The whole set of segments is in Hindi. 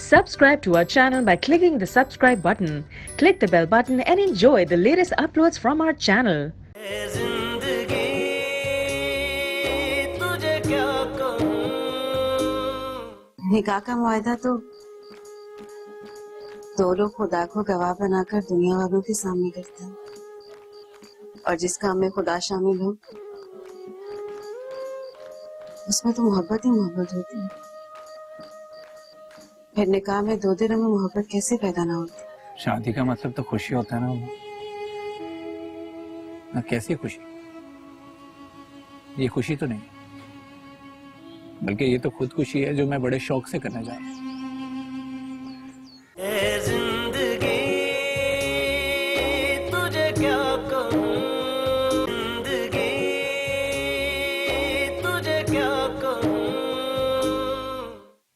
Subscribe to our channel by clicking the subscribe button. Click the bell button and enjoy the latest uploads from our channel. निकाह का मुआहदा तो दो लोग खुदा को गवाह बनाकर दुनिया वालों के सामने करते हैं, और जिस काम में खुदा शामिल हो उसमें तो मोहब्बत ही मोहब्बत होती है। फिर निकाह में दो दिलों में मोहब्बत कैसे पैदा ना होती? शादी का मतलब तो खुशी होता है ना कैसी खुशी? ये खुशी तो नहीं, बल्कि ये तो खुद खुशी है जो मैं बड़े शौक से करने जा रहा हूं।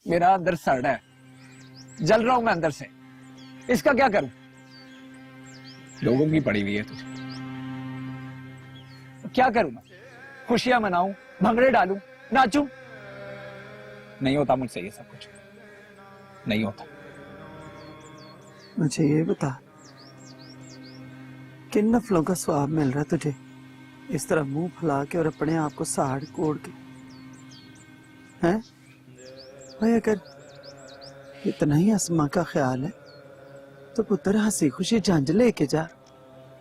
मेरा अंदर सड़ है, जल रहा हूं मैं अंदर से, इसका क्या करूं? लोगों की पड़ी हुई है तुझे, क्या करूं मैं? खुशियां मनाऊं, भंगड़े डालूं, नाचूं? नहीं होता मुझसे ये सब कुछ, नहीं होता। मुझे ये बता, किन नफलों का स्वाब मिल रहा है तुझे इस तरह मुंह फैला के और अपने आप को साड़ कोड़ के? हैं भाई, अगर इतना ही अस्मा का ख्याल है तो पुत्र हंसी खुशी झंझ लेके जा,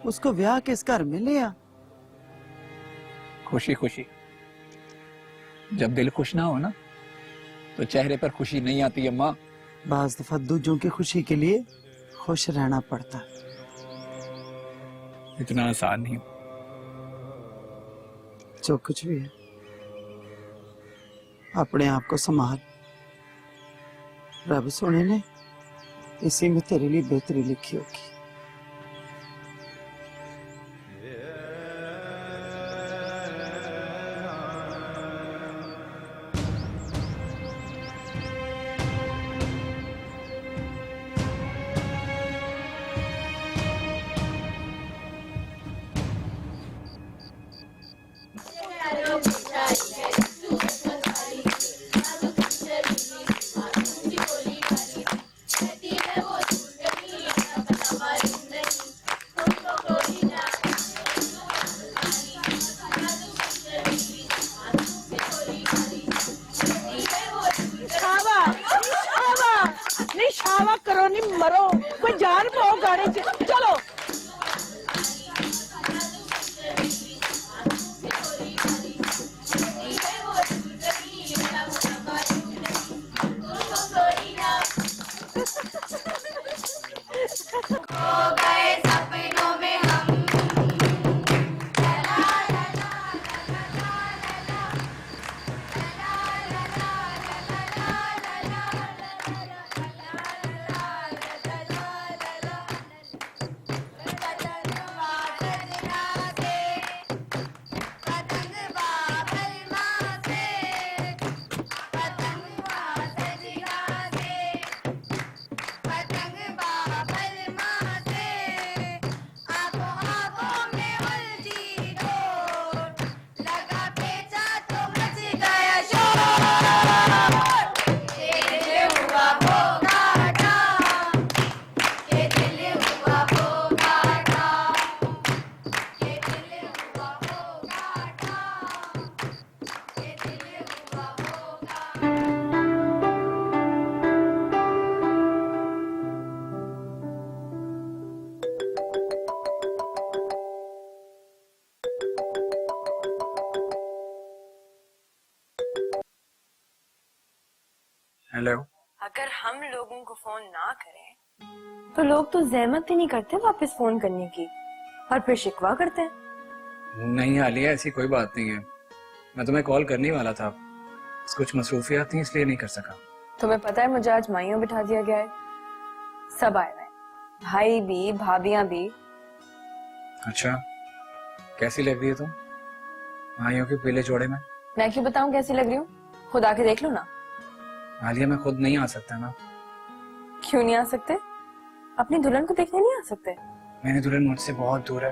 उसको ब्याह किस घर में ले आ। खुशी खुशी, जब दिल खुश ना हो ना तो चेहरे पर खुशी नहीं आती है माँ। बाज दफा दूजों की खुशी के लिए खुश रहना पड़ता है। इतना आसान नहीं हो। जो कुछ भी है अपने आप को संभाल, रब सोने ने इसी में तेरे लिए बेहतरी लिखी होगी। शावा करो नहीं मरो, कोई जान पाओ गाड़ी से, चलो। हेलो। अगर हम लोगों को फोन ना करें तो लोग तो जहमत ही नहीं करते वापस फोन करने की, और फिर शिकवा करते हैं। नहीं आलिया, ऐसी कोई बात नहीं है। मैं तुम्हें कॉल करने ही वाला था, कुछ मसरूफियात थी इसलिए नहीं कर सका। तुम्हें पता है मुझे आज माइयों बिठा दिया गया है, सब आए हुए हैं, भाई भी भाभियां भी। अच्छा, कैसी लग रही है तुम भाइयों के पीले जोड़े में? मैं क्यों बताऊं कैसी लग रही हूँ, खुद आके देख लो ना। आलिया, मैं खुद नहीं आ सकता ना। क्यों नहीं आ सकते? अपनी दुल्हन को देखने नहीं आ सकते? मेरी दुल्हन मुझसे बहुत दूर है,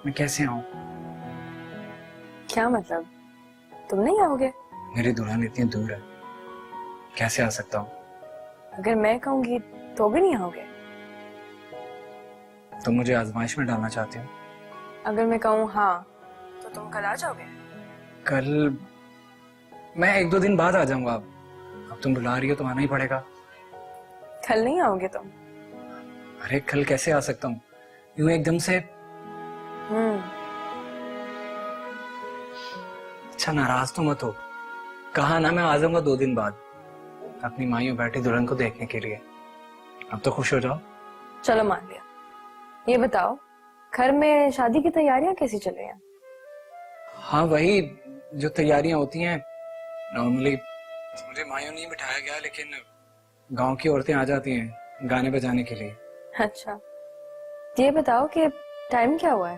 मैं कैसे आऊं? क्या मतलब, तुम नहीं आओगे? मेरी दुल्हन इतनी दूर है, कैसे आ सकता हूँ? अगर मैं कहूंगी तो भी नहीं आओगे? तुम मुझे आजमाइश में डालना चाहती हो? अगर मैं कहूँ हाँ तो तुम कल आ जाओगे? कल मैं 1-2 दिन बाद आ जाऊंगा। अब तुम बुला रही हो तो आना ही पड़ेगा। कल नहीं आओगे तुम? अरे कल कैसे आ सकता हूँ यूं एकदम से? अच्छा नाराज तो मत हो, कहा ना मैं आ जाऊंगा 2 दिन बाद अपनी माइयों बैठी दुल्हन को देखने के लिए। अब तो खुश हो जाओ। चलो मान लिया। ये बताओ घर में शादी की तैयारियां कैसी चल रही हैं? हाँ वही जो तैयारियां होती हैं नॉर्मली। मुझे माइयों नहीं बिठाया गया, लेकिन गांव की औरतें आ जाती हैं गाने बजाने के लिए। अच्छा ये बताओ कि टाइम क्या हुआ है?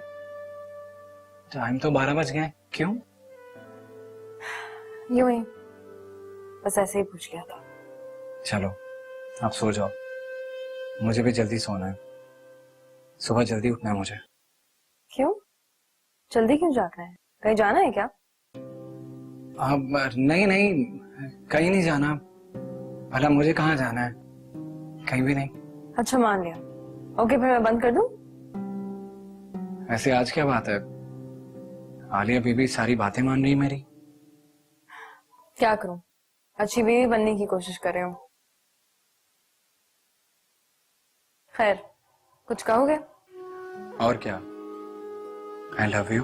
टाइम तो 12 बज गए। क्यों? यूं ही, बस ऐसे ही पूछ लिया था। चलो आप सो जाओ, मुझे भी जल्दी सोना है, सुबह जल्दी उठना है मुझे। क्यों? जल्दी क्यों जागना है? कहीं जाना है क्या? अब नहीं नहीं, कहीं नहीं जाना। भला मुझे कहाँ जाना है? कहीं भी नहीं। अच्छा मान लिया। ओके फिर मैं बंद कर दूं? ऐसे आज क्या बात है? आलिया बीबी सारी बातें मान रही है मेरी। क्या करूं, अच्छी बीवी बनने की कोशिश कर रही हूँ। खैर कुछ कहोगे? और क्या, आई लव यू।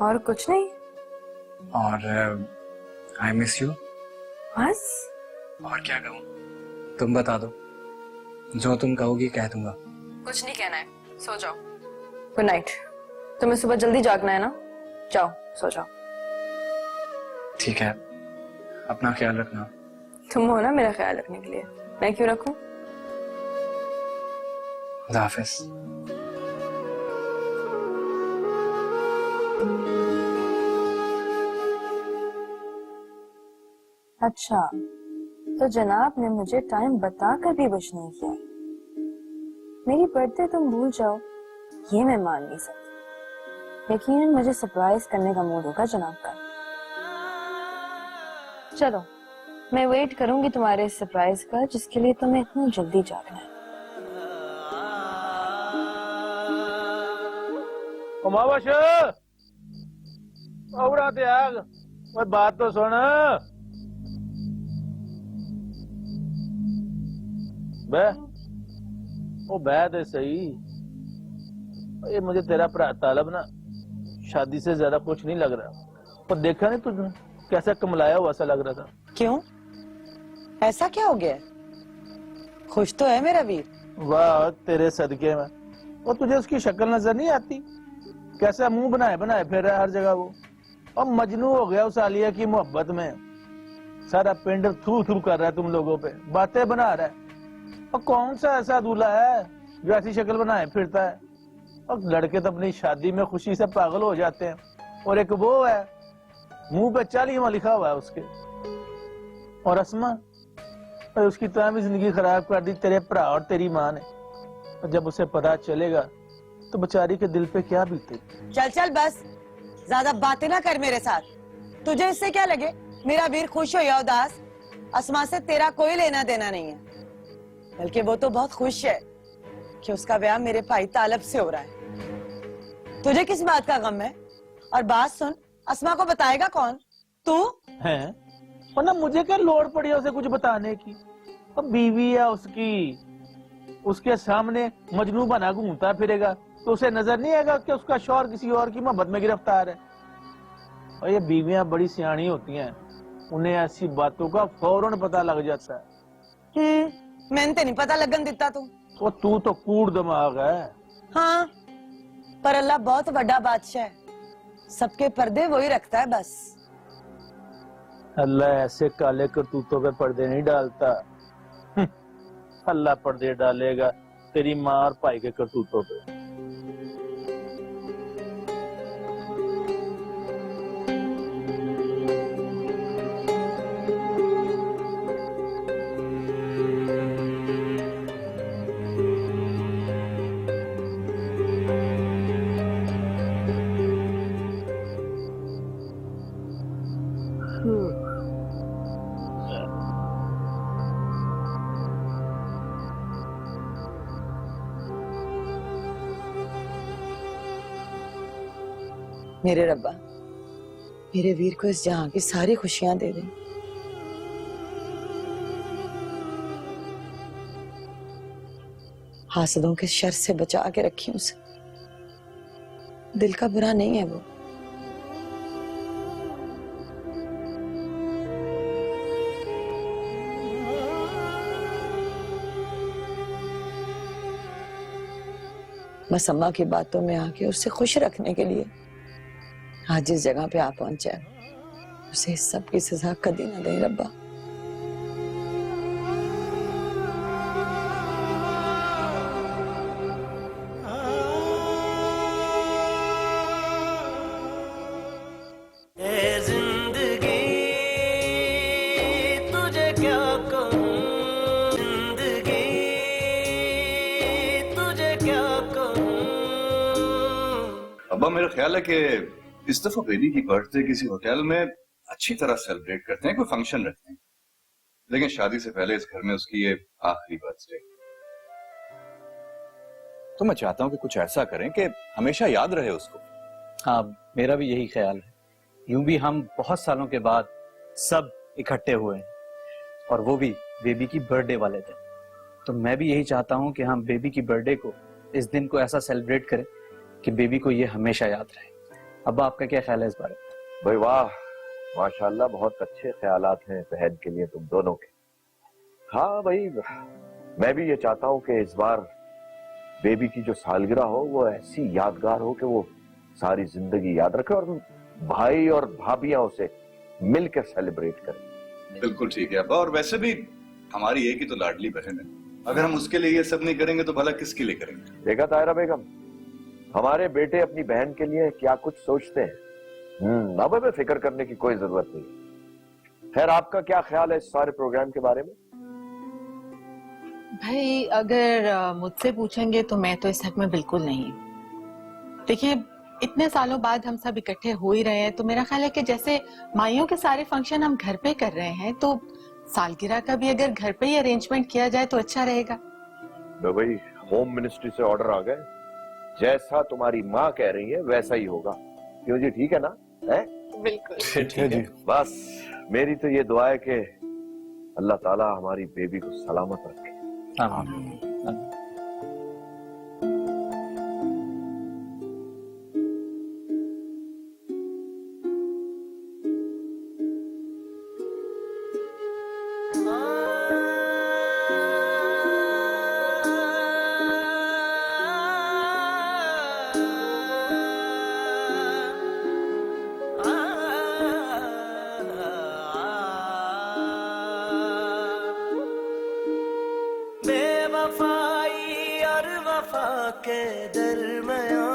और कुछ नहीं? और आई मिस यू। बस? और क्या कहूँ, तुम बता दो, जो तुम कहोगी कह दूंगा। कुछ नहीं कहना है, सो जाओ। Good night. तुम्हें सुबह जल्दी जागना है ना, जाओ सो जाओ। ठीक है, अपना ख्याल रखना। तुम हो ना मेरा ख्याल रखने के लिए, मैं क्यों रखूं? खुदा हाफिज। अच्छा तो जनाब ने मुझे टाइम बताकर भी विश नहीं किया। मेरी बर्थडे तुम भूल जाओ ये मैं मान नहीं सकती। यकीनन मुझे सरप्राइज करने का मूड होगा जनाब का। चलो मैं वेट करूंगी तुम्हारे इस सरप्राइज का जिसके लिए तुम्हें इतना जल्दी जागना है। उमावश औरा त्याग, ओए बात तो सुन। ओ बह दे सही। ये मुझे तेरा भरा तालब ना शादी से ज्यादा कुछ नहीं लग रहा। और देखा नहीं तुझने कैसा कमलाया हुआ सा लग रहा था। क्यों, ऐसा क्या हो गया? खुश तो है मेरा वीर। वाह तेरे सदके में। और तुझे उसकी शक्ल नजर नहीं आती? कैसा मुंह बनाए बनाए फिर रहा है हर जगह वो। और मजनू हो गया उस आलिया की मोहब्बत में। सारा पिंड थू थू कर रहा है तुम लोगों पे, बातें बना रहा है। और कौन सा ऐसा दूल्हा है जो ऐसी शक्ल बनाए फिरता है? और लड़के तो अपनी शादी में खुशी से पागल हो जाते हैं। और एक वो है मुंह पे 40वां लिखा हुआ है उसके। और असमा, और उसकी तो भी जिंदगी खराब कर दी तेरे भरा और तेरी माँ ने। और जब उसे पता चलेगा तो बेचारी के दिल पे क्या बीतेगी। चल चल बस, ज्यादा बातें ना कर मेरे साथ। तुझे इससे क्या लगे मेरा वीर खुश हो या उदास, अस्मा से तेरा कोई लेना देना नहीं है। बल्कि वो तो बहुत खुश है कि उसका ब्याह मेरे भाई तालब से हो रहा है। तुझे किस बात का गम है? और बात सुन, अस्मा को बताएगा कौन? तू है? वरना मुझे क्या लोड़ पड़ी है उसे कुछ बताने की? अब बीवी है उसकी, उसके सामने मजनू बना घूमता फिरेगा तो उसे नजर नहीं आएगा कि उसका शौहर किसी और की मोहब्बत में गिरफ्तार है? और ये बीवियां बड़ी सियाणी होती हैं, उन्हें ऐसी बातों का फौरन पता लग जाता है। मैंने ते नहीं पता लगन दिता तू। वो तू तो कूड़ दिमाग है। हाँ, पर अल्लाह बहुत बड़ा बादशाह है, सबके पर्दे वही रखता है बस। अल्लाह ऐसे काले करतूतों पे पर्दे नहीं डालता। अल्लाह पर्दे डालेगा तेरी माँ और भाई के करतूतों पे। मेरे रब्बा मेरे वीर को इस जहां की सारी खुशियां दे दे। हासदों के शर से बचा के रखी उसे। दिल का बुरा नहीं है वो। बस अम्मा की बातों में आके उसे खुश रखने के लिए आज जिस जगह पे आप पहुंचे उसे इस सब की सजा कभी ना दे रब्बा। अब्बा मेरा ख्याल है कि इस दफा बेबी की बर्थडे किसी होटल में अच्छी तरह सेलिब्रेट करते हैं, कोई फंक्शन रखते हैं, लेकिन शादी से पहले इस घर में उसकी ये आखिरी बर्थडे। तो मैं चाहता हूं कि कुछ ऐसा करें कि हमेशा याद रहे उसको। हाँ, मेरा भी यही ख्याल है। यूं भी हम बहुत सालों के बाद सब इकट्ठे हुए हैं और वो भी बेबी की बर्थडे वाले दिन। तो मैं भी यही चाहता हूं कि हम बेबी की बर्थडे को, इस दिन को ऐसा सेलिब्रेट करें कि बेबी को ये हमेशा याद रहे। अब आपका क्या ख्याल है इस बारे में? भाई वाह, माशाल्लाह, बहुत अच्छे ख्यालात हैं बहन के लिए तुम दोनों के। हाँ भाई, मैं भी ये चाहता हूँ कि इस बार बेबी की जो सालगिरह हो वो ऐसी यादगार हो कि वो सारी जिंदगी याद रखे और भाई और भाभियां उसे मिलकर सेलिब्रेट करें। बिल्कुल ठीक है अब्बा, और वैसे भी हमारी एक ही तो लाडली बहन है, अगर हम उसके लिए ये सब नहीं करेंगे तो भला किसके लिए करेंगे? देखा तायरा बेगम, हमारे बेटे अपनी बहन के लिए क्या कुछ सोचते हैं। अब हमें फिक्र करने की कोई जरूरत नहीं। खैर, आपका क्या ख्याल है इस सारे प्रोग्राम के बारे में? भाई अगर मुझसे पूछेंगे तो मैं तो इस हक में बिल्कुल नहीं। देखिए, इतने सालों बाद हम सब इकट्ठे हो ही रहे हैं, तो मेरा ख्याल है कि जैसे माइयों के सारे फंक्शन हम घर पे कर रहे हैं, तो सालगिरह का भी अगर घर पे ही अरेंजमेंट किया जाए तो अच्छा रहेगा। भाई, होम मिनिस्ट्री से ऑर्डर आ गए, जैसा तुम्हारी माँ कह रही है वैसा ही होगा। क्यों जी, ठीक है ना? है? बिल्कुल ठीक है जी। बस मेरी तो ये दुआ है कि अल्लाह ताला हमारी बेबी को सलामत रखे। आमीन। बेवफाई और वफा के दरमियां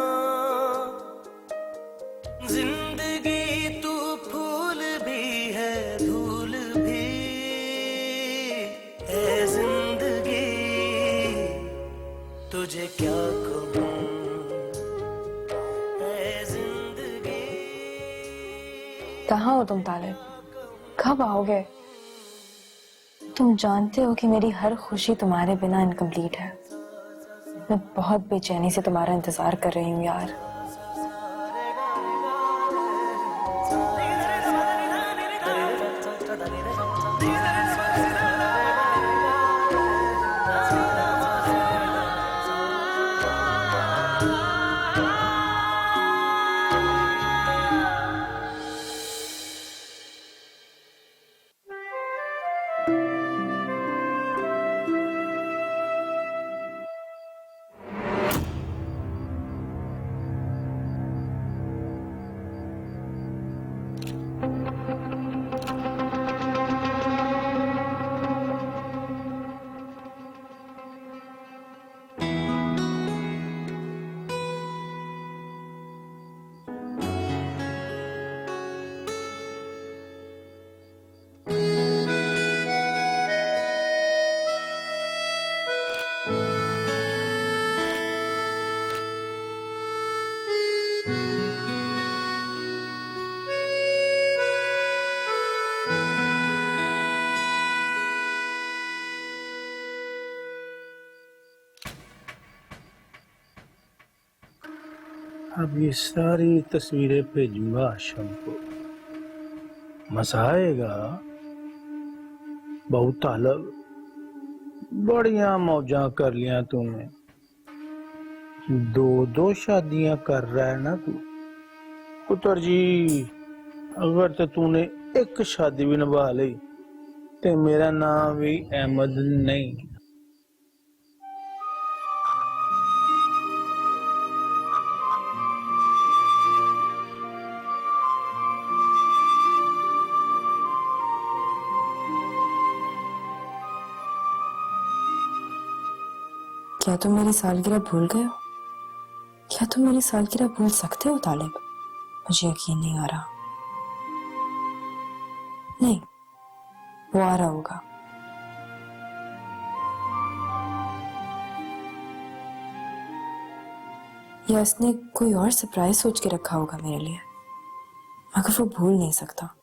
जिंदगी तू फूल भी है धूल भी है जिंदगी, तुझे क्या कहूं है जिंदगी। कहाँ हो तुम तालिब? कब आओगे? तुम जानते हो कि मेरी हर खुशी तुम्हारे बिना इनकम्प्लीट है। मैं बहुत बेचैनी से तुम्हारा इंतजार कर रही हूँ यार। अब ये सारी तस्वीरें भेजूंगा आशम को, मजा आएगा। बहुत तालब, बढ़िया मौजा कर लिया तूने। 2-2 शादियां कर रहा है ना तू। पुत्र जी, अगर तो तूने एक शादी भी निभा ली तो मेरा नाम भी अहमद नहीं। क्या तुम मेरी सालगिरह भूल गए हो? क्या तुम मेरी सालगिरह भूल सकते हो तालिब? मुझे यकीन नहीं आ रहा। नहीं, वो आ रहा होगा। या उसने कोई और सरप्राइज सोच के रखा होगा मेरे लिए, मगर वो भूल नहीं सकता।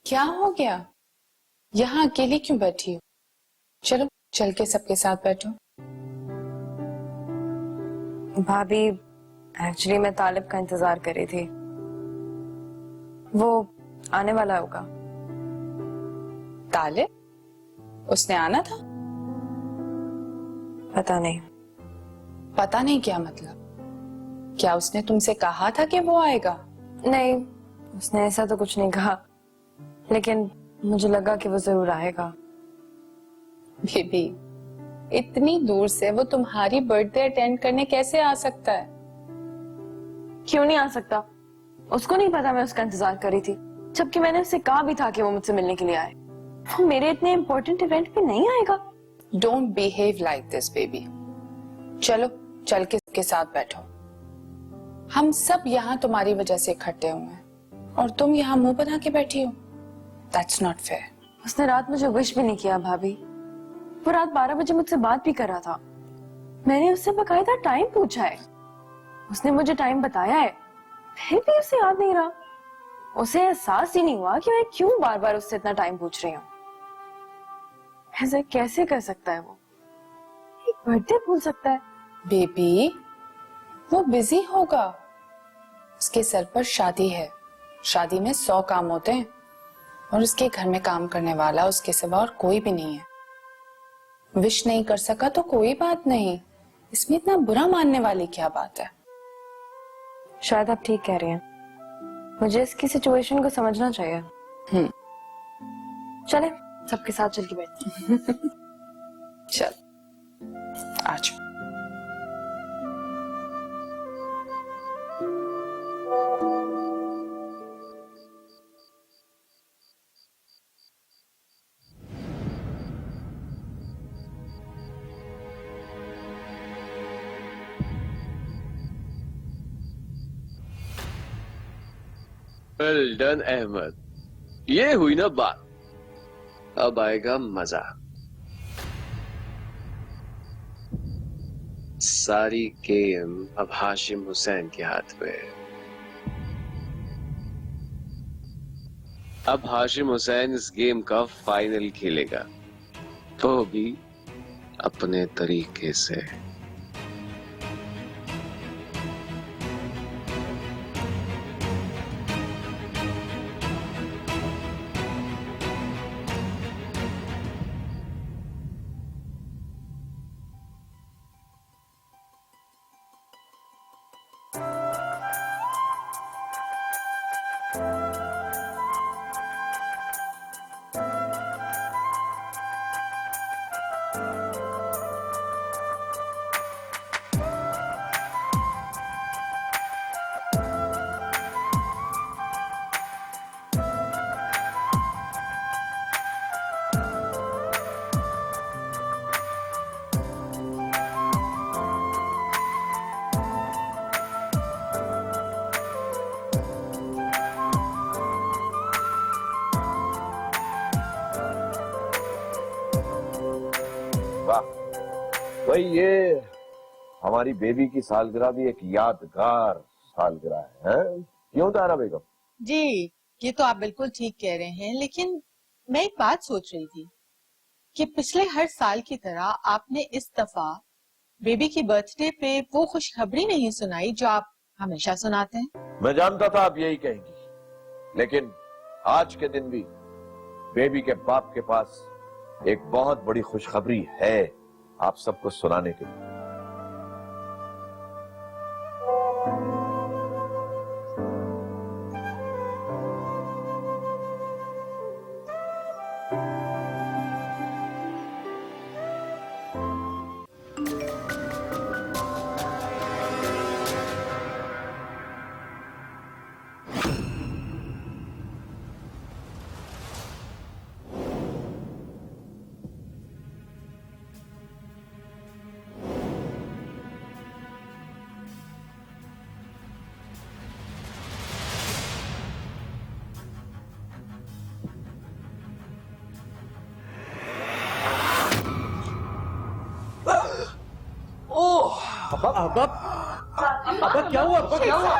क्या हो गया? यहाँ अकेली क्यों बैठी हो? चलो चल के सबके साथ बैठो। भाभी, एक्चुअली मैं तालिब का इंतजार कर रही थी। वो आने वाला होगा। तालिब? उसने आना था? पता नहीं। पता नहीं क्या मतलब? क्या उसने तुमसे कहा था कि वो आएगा? नहीं, उसने ऐसा तो कुछ नहीं कहा, लेकिन मुझे लगा कि वो जरूर आएगा। बेबी, इतनी दूर से वो तुम्हारी बर्थडे अटेंड करने कैसे आ सकता है? क्यों नहीं आ सकता? उसको नहीं पता मैं उसका इंतजार कर रही थी, जबकि मैंने उससे कहा भी था कि वो मुझसे मिलने के लिए आए। वो मेरे इतने इम्पोर्टेंट इवेंट पे नहीं आएगा। Don't behave like this baby. चलो चल के साथ बैठो। हम सब यहाँ तुम्हारी वजह से इकट्ठे हुए हैं और तुम यहाँ मुंह बना के बैठी हो। That's not fair. उसने रात मुझे विश भी नहीं किया भाभी। वो रात 12 बजे मुझसे बात भी कर रहा था। मैंने उससे बकायदा टाइम पूछा है। उसने मुझे टाइम बताया है, फिर भी उसे याद नहीं रहा। उसे एहसास ही नहीं हुआ कि मैं क्यों बार बार उससे इतना टाइम पूछ रही हूँ। ऐसे कैसे कर सकता है वो? एक बर्थडे भूल सकता है? बेबी, वो बिजी होगा। उसके सर पर शादी है। शादी में 100 काम होते हैं और उसके घर में काम करने वाला उसके सिवा और कोई भी नहीं है। विश नहीं कर सका तो कोई बात नहीं, इसमें इतना बुरा मानने वाली क्या बात है? शायद आप ठीक कह रही हैं। मुझे इसकी सिचुएशन को समझना चाहिए। चले सबके साथ चल के बैठते। चल आज। वेल डन अहमद, ये हुई ना बात। अब आएगा मजा। सारी गेम अब हाशिम हुसैन के हाथ में है। अब हाशिम हुसैन इस गेम का फाइनल खेलेगा, वो भी अपने तरीके से। भाई ये हमारी बेबी की सालगिरह भी एक यादगार सालगिरह है, क्यों तारा बेगम? जी, ये तो आप बिल्कुल ठीक कह रहे हैं, लेकिन मैं एक बात सोच रही थी कि पिछले हर साल की तरह आपने इस दफा बेबी की बर्थडे पे वो खुशखबरी नहीं सुनाई जो आप हमेशा सुनाते हैं? मैं जानता था आप यही कहेंगी, लेकिन आज के दिन भी बेबी के बाप के पास एक बहुत बड़ी खुशखबरी है आप सबको सुनाने के लिए। अब्बा क्या हुआ? अब्बा क्या हुआ?